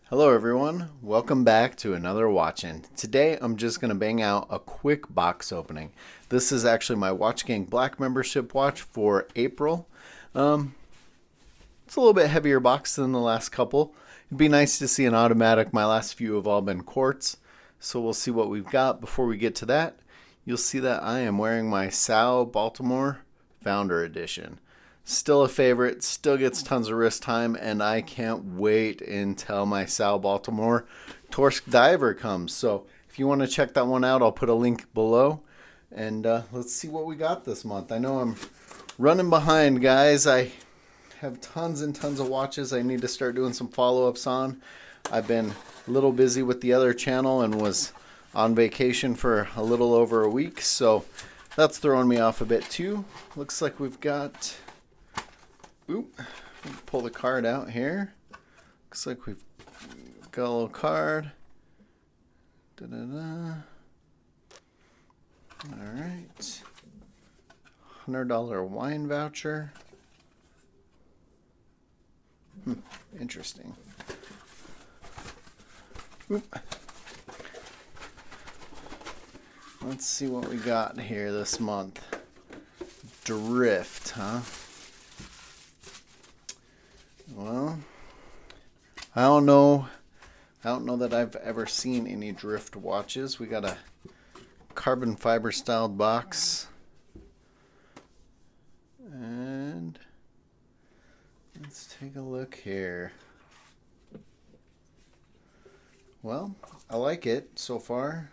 Hello everyone, welcome back to another watch-in. Today I'm just going to bang out a quick box opening. This is actually my watchgang black membership watch for April. It's a little bit heavier box than the last couple. It'd be nice to see an automatic. My last few have all been quartz, so we'll see what we've got. Before we get to that, you'll see that I am wearing my Tsao Baltimore Founder Edition. Still a favorite, still gets tons of wrist time, and I can't wait until my Tsao Baltimore Torsk diver comes. So if you want to check that one out, I'll put a link below. And let's see what we got this month. I know I'm running behind, guys. I have tons and tons of watches I need to start doing some follow-ups on. I've been a little busy with the other channel and was on vacation for a little over a week, so that's throwing me off a bit too. Looks like we've got... Oop, pull the card out here. Looks like we've got a little card. Da-da-da. All right. $100 wine voucher. Interesting. Oop. Let's see what we got here this month. Drift, huh? Well, I don't know that I've ever seen any drift watches. We got a carbon fiber styled box. And let's take a look here. Well, I like it so far.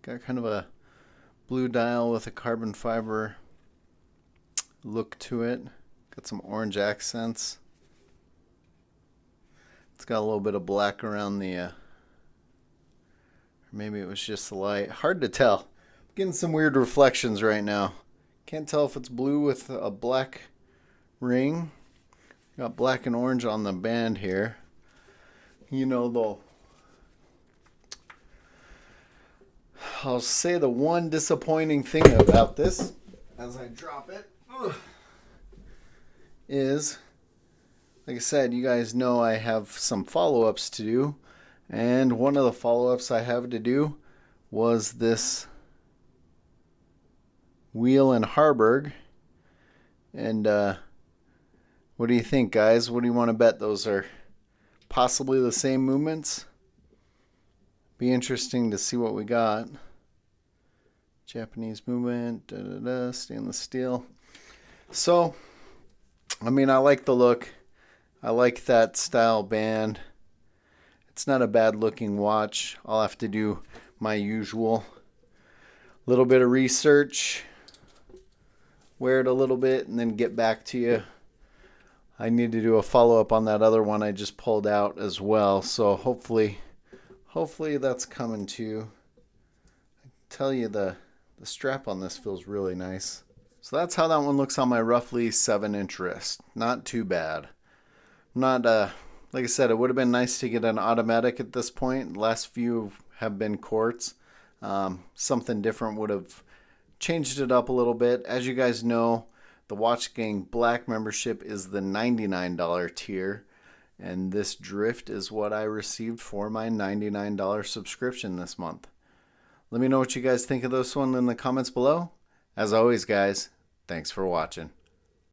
Got kind of a blue dial with a carbon fiber look to it. Got some orange accents. It's got a little bit of black around the or maybe it was just the light. Hard to tell. I'm getting some weird reflections right now. Can't tell if it's blue with a black ring. Got black and orange on the band here. You know, though, I'll say the one disappointing thing about this as I drop it is, like I said, you guys know I have some follow-ups to do, and one of the follow-ups I have to do was this wheel in Harburg. And what do you think, guys? What do you want to bet those are possibly the same movements? Be interesting to see what we got. Japanese movement, stainless steel. So, I mean, I like the look. I like that style band. It's not a bad looking watch. I'll have to do my usual little bit of research, wear it a little bit, and then get back to you. I need to do a follow-up on that other one I just pulled out as well. So hopefully that's coming too. I tell you, the strap on this feels really nice. So that's how that one looks on my roughly 7-inch wrist. Not too bad. Not, like I said, it would have been nice to get an automatic at this point. The last few have been quartz. Something different would have changed it up a little bit. As you guys know, the watchgang black membership is the $99 tier. And this drift is what I received for my $99 subscription this month. Let me know what you guys think of this one in the comments below. As always, guys, thanks for watching.